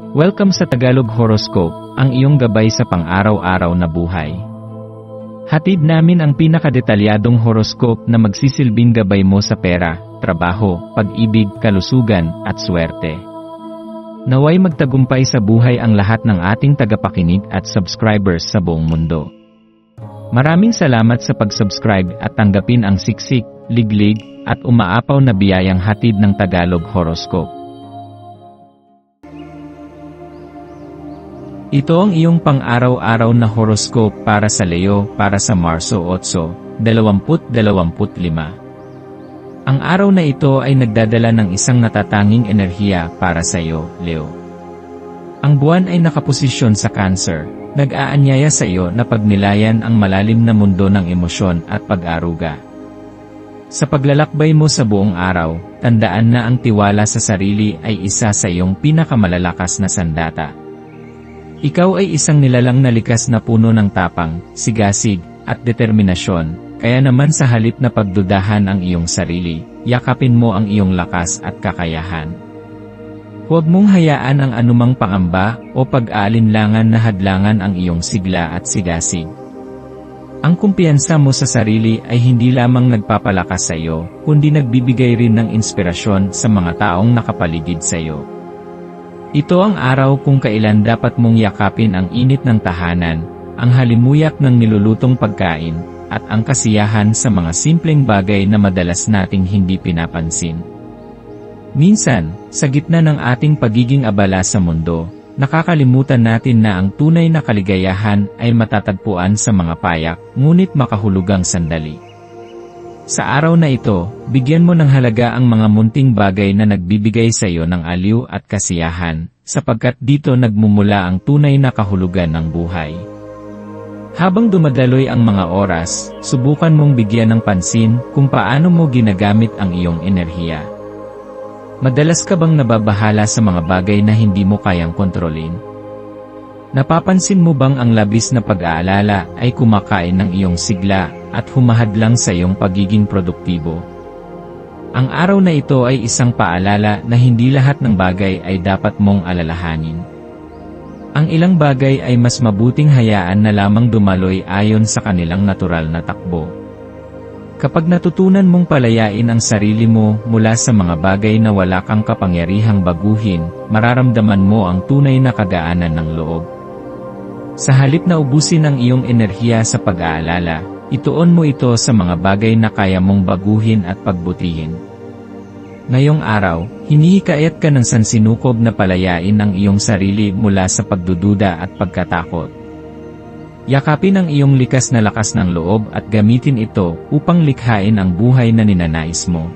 Welcome sa Tagalog Horoscope, ang iyong gabay sa pang-araw-araw na buhay. Hatid namin ang pinakadetalyadong horoscope na magsisilbing gabay mo sa pera, trabaho, pag-ibig, kalusugan, at swerte. Naway magtagumpay sa buhay ang lahat ng ating tagapakinig at subscribers sa buong mundo. Maraming salamat sa pag-subscribe at tanggapin ang siksik, liglig, at umaapaw na biyayang hatid ng Tagalog Horoscope. Ito ang iyong pang-araw-araw na horoscope para sa Leo para sa Marso 8, 2025. Ang araw na ito ay nagdadala ng isang natatanging enerhiya para sa iyo, Leo. Ang buwan ay nakaposisyon sa Cancer, nag-aanyaya sa iyo na pagnilayan ang malalim na mundo ng emosyon at pag-aruga. Sa paglalakbay mo sa buong araw, tandaan na ang tiwala sa sarili ay isa sa iyong pinakamalalakas na sandata. Ikaw ay isang nilalang na likas na puno ng tapang, sigasig, at determinasyon, kaya naman sa halip na pagdudahan ang iyong sarili, yakapin mo ang iyong lakas at kakayahan. Huwag mong hayaan ang anumang pangamba o pag-aalinlangan na hadlangan ang iyong sigla at sigasig. Ang kumpiyansa mo sa sarili ay hindi lamang nagpapalakas sa iyo, kundi nagbibigay rin ng inspirasyon sa mga taong nakapaligid sa iyo. Ito ang araw kung kailan dapat mong yakapin ang init ng tahanan, ang halimuyak ng nilulutong pagkain, at ang kasiyahan sa mga simpleng bagay na madalas nating hindi pinapansin. Minsan, sa gitna ng ating pagiging abala sa mundo, nakakalimutan natin na ang tunay na kaligayahan ay matatagpuan sa mga payak, ngunit makahulugang sandali. Sa araw na ito, bigyan mo ng halaga ang mga munting bagay na nagbibigay sa iyo ng aliw at kasiyahan, sapagkat dito nagmumula ang tunay na kahulugan ng buhay. Habang dumadaloy ang mga oras, subukan mong bigyan ng pansin kung paano mo ginagamit ang iyong enerhiya. Madalas ka bang nababahala sa mga bagay na hindi mo kayang kontrolin? Napapansin mo bang ang labis na pag-aalala ay kumakain ng iyong sigla at humahadlang sa iyong pagiging produktibo? Ang araw na ito ay isang paalala na hindi lahat ng bagay ay dapat mong alalahanin. Ang ilang bagay ay mas mabuting hayaan na lamang dumaloy ayon sa kanilang natural na takbo. Kapag natutunan mong palayain ang sarili mo mula sa mga bagay na wala kang kapangyarihang baguhin, mararamdaman mo ang tunay na kagaanan ng loob. Sa halip na ubusin ang iyong enerhiya sa pag-aalala, ituon mo ito sa mga bagay na kaya mong baguhin at pagbutihin. Ngayong araw, hinihikayat ka ng sansinukob na palayain ang iyong sarili mula sa pagdududa at pagkatakot. Yakapin ang iyong likas na lakas ng loob at gamitin ito upang likhain ang buhay na ninanais mo.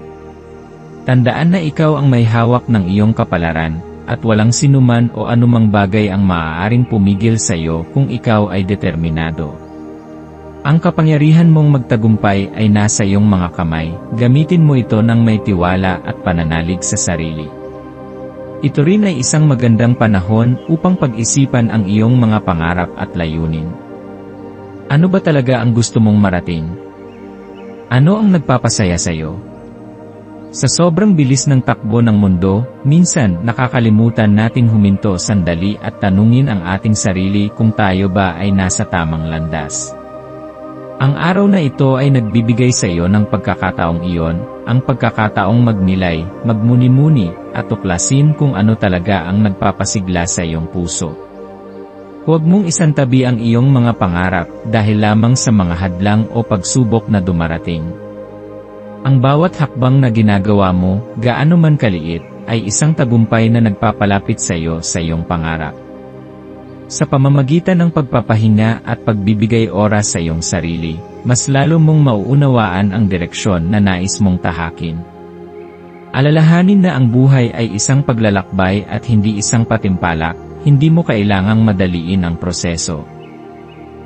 Tandaan na ikaw ang may hawak ng iyong kapalaran, at walang sinuman o anumang bagay ang maaaring pumigil sa iyo kung ikaw ay determinado. Ang kapangyarihan mong magtagumpay ay nasa iyong mga kamay, gamitin mo ito ng may tiwala at pananalig sa sarili. Ito rin ay isang magandang panahon upang pag-isipan ang iyong mga pangarap at layunin. Ano ba talaga ang gusto mong marating? Ano ang nagpapasaya sa iyo? Sa sobrang bilis ng takbo ng mundo, minsan nakakalimutan nating huminto sandali at tanungin ang ating sarili kung tayo ba ay nasa tamang landas. Ang araw na ito ay nagbibigay sa iyo ng pagkakataong iyon, ang pagkakataong magnilay, magmuni-muni, at tuklasin kung ano talaga ang nagpapasigla sa iyong puso. Huwag mong isantabi ang iyong mga pangarap dahil lamang sa mga hadlang o pagsubok na dumarating. Ang bawat hakbang na ginagawa mo, gaano man kaliit, ay isang tagumpay na nagpapalapit sa iyo sa iyong pangarap. Sa pamamagitan ng pagpapahinga at pagbibigay oras sa iyong sarili, mas lalo mong mauunawaan ang direksyon na nais mong tahakin. Alalahanin na ang buhay ay isang paglalakbay at hindi isang patimpalak, hindi mo kailangang madaliin ang proseso.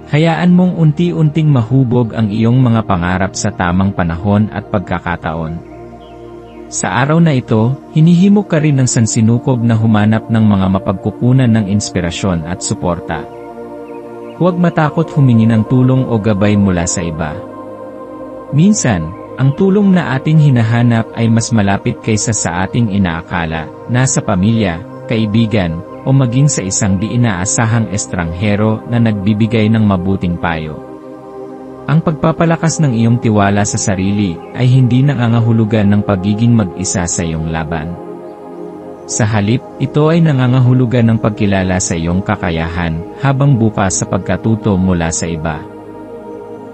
Hayaan mong unti-unting mahubog ang iyong mga pangarap sa tamang panahon at pagkakataon. Sa araw na ito, hinihimok ka rin ng sansinukob na humanap ng mga mapagkukunan ng inspirasyon at suporta. Huwag matakot humingi ng tulong o gabay mula sa iba. Minsan, ang tulong na ating hinahanap ay mas malapit kaysa sa ating inaakala, nasa pamilya, kaibigan, o maging sa isang di inaasahang estranghero na nagbibigay ng mabuting payo. Ang pagpapalakas ng iyong tiwala sa sarili ay hindi nangangahulugan ng pagiging mag-isa sa iyong laban. Sa halip, ito ay nangangahulugan ng pagkilala sa iyong kakayahan habang bukas sa pagkatuto mula sa iba.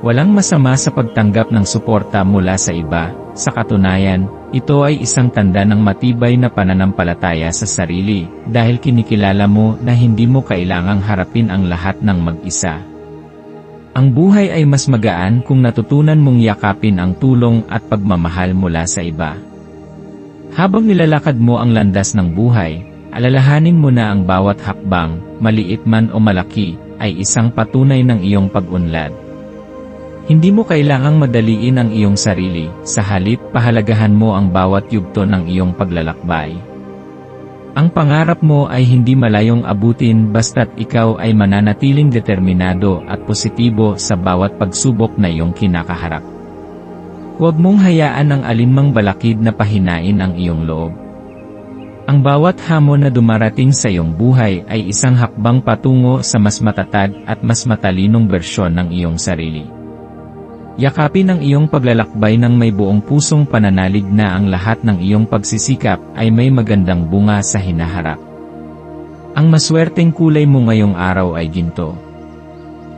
Walang masama sa pagtanggap ng suporta mula sa iba, sa katunayan, ito ay isang tanda ng matibay na pananampalataya sa sarili dahil kinikilala mo na hindi mo kailangang harapin ang lahat ng mag-isa. Ang buhay ay mas magaan kung natutunan mong yakapin ang tulong at pagmamahal mula sa iba. Habang nilalakad mo ang landas ng buhay, alalahanin mo na ang bawat hakbang, maliit man o malaki, ay isang patunay ng iyong pag-unlad. Hindi mo kailangang madaliin ang iyong sarili, sa halip pahalagahan mo ang bawat yugto ng iyong paglalakbay. Ang pangarap mo ay hindi malayong abutin basta't ikaw ay mananatiling determinado at positibo sa bawat pagsubok na iyong kinakaharap. Huwag mong hayaan ang alinmang balakid na pahinain ang iyong loob. Ang bawat hamon na dumarating sa iyong buhay ay isang hakbang patungo sa mas matatag at mas matalinong bersyon ng iyong sarili. Yakapin ang iyong paglalakbay ng may buong pusong pananalig na ang lahat ng iyong pagsisikap ay may magandang bunga sa hinaharap. Ang maswerteng kulay mo ngayong araw ay ginto.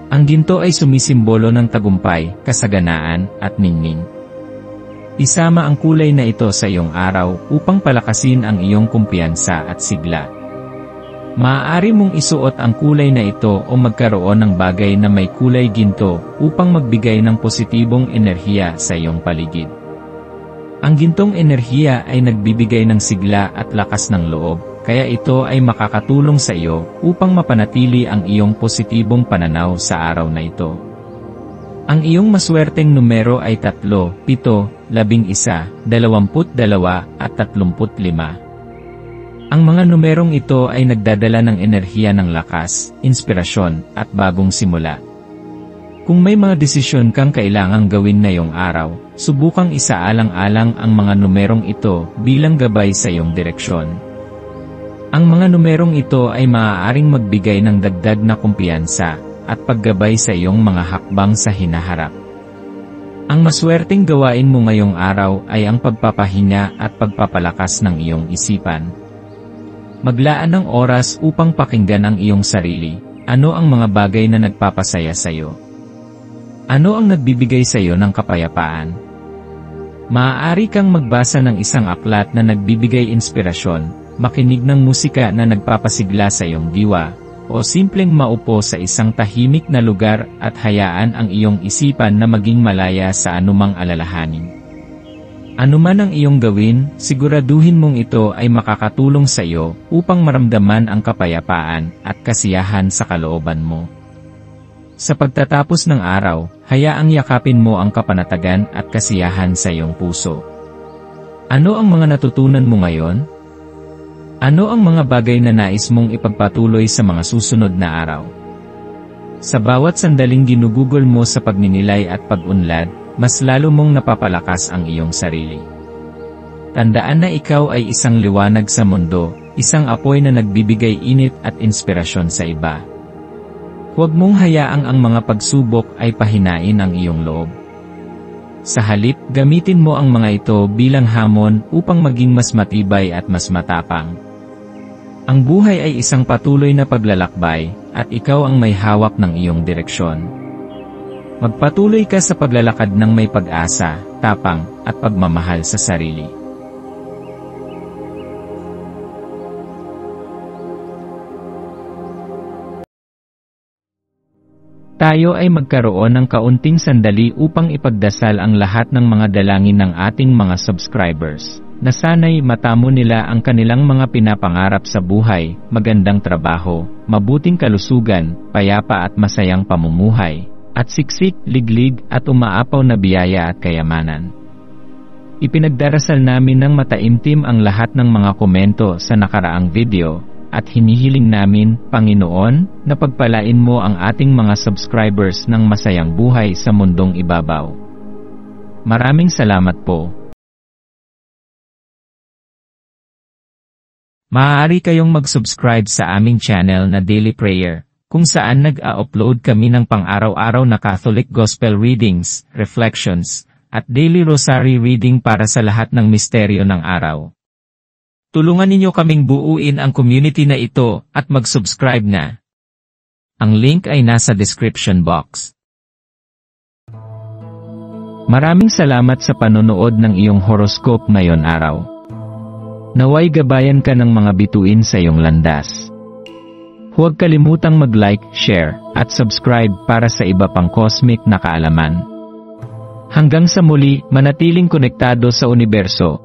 Ang ginto ay sumisimbolo ng tagumpay, kasaganaan, at ningning. Isama ang kulay na ito sa iyong araw upang palakasin ang iyong kumpiyansa at sigla. Maaari mong isuot ang kulay na ito o magkaroon ng bagay na may kulay ginto upang magbigay ng positibong enerhiya sa iyong paligid. Ang gintong enerhiya ay nagbibigay ng sigla at lakas ng loob, kaya ito ay makakatulong sa iyo upang mapanatili ang iyong positibong pananaw sa araw na ito. Ang iyong maswerteng numero ay 3, 7, 11, 22 at 35. Ang mga numerong ito ay nagdadala ng enerhiya ng lakas, inspirasyon, at bagong simula. Kung may mga desisyon kang kailangang gawin ngayong araw, subukang isaalang-alang ang mga numerong ito bilang gabay sa iyong direksyon. Ang mga numerong ito ay maaaring magbigay ng dagdag na kumpiyansa at paggabay sa iyong mga hakbang sa hinaharap. Ang maswerteng gawain mo ngayong araw ay ang pagpapahinga at pagpapalakas ng iyong isipan. Maglaan ng oras upang pakinggan ang iyong sarili. Ano ang mga bagay na nagpapasaya sa iyo? Ano ang nagbibigay sa iyo ng kapayapaan? Maaari kang magbasa ng isang aklat na nagbibigay inspirasyon, makinig ng musika na nagpapasigla sa iyong diwa, o simpleng maupo sa isang tahimik na lugar at hayaan ang iyong isipan na maging malaya sa anumang alalahanin. Ano man ang iyong gawin, siguraduhin mong ito ay makakatulong sa iyo upang maramdaman ang kapayapaan at kasiyahan sa kalooban mo. Sa pagtatapos ng araw, hayaang yakapin mo ang kapanatagan at kasiyahan sa iyong puso. Ano ang mga natutunan mo ngayon? Ano ang mga bagay na nais mong ipagpatuloy sa mga susunod na araw? Sa bawat sandaling ginugugol mo sa pagninilay at pag-unlad, mas lalo mong napapalakas ang iyong sarili. Tandaan na ikaw ay isang liwanag sa mundo, isang apoy na nagbibigay init at inspirasyon sa iba. Huwag mong hayaang ang mga pagsubok ay pahinain ang iyong loob. Sa halip, gamitin mo ang mga ito bilang hamon upang maging mas matibay at mas matapang. Ang buhay ay isang patuloy na paglalakbay, at ikaw ang may hawak ng iyong direksyon. Magpatuloy ka sa paglalakad ng may pag-asa, tapang, at pagmamahal sa sarili. Tayo ay magkaroon ng kaunting sandali upang ipagdasal ang lahat ng mga dalangin ng ating mga subscribers, na sana'y matamo nila ang kanilang mga pinapangarap sa buhay, magandang trabaho, mabuting kalusugan, payapa at masayang pamumuhay, at siksik, liglig at umaapaw na biyaya at kayamanan. Ipinagdarasal namin ng mataimtim ang lahat ng mga komento sa nakaraang video, at hinihiling namin, Panginoon, na pagpalain mo ang ating mga subscribers ng masayang buhay sa mundong ibabaw. Maraming salamat po. Maaari kayong mag-subscribe sa aming channel na Daily Prayer, kung saan nag-a-upload kami ng pang-araw-araw na Catholic Gospel readings, reflections, at daily rosary reading para sa lahat ng misteryo ng araw. Tulungan ninyo kaming buuin ang community na ito at mag-subscribe na. Ang link ay nasa description box. Maraming salamat sa panonood ng iyong horoscope ngayon araw. Naway gabayan ka ng mga bituin sa iyong landas. Huwag kalimutang mag-like, share, at subscribe para sa iba pang cosmic na kaalaman. Hanggang sa muli, manatiling konektado sa universo.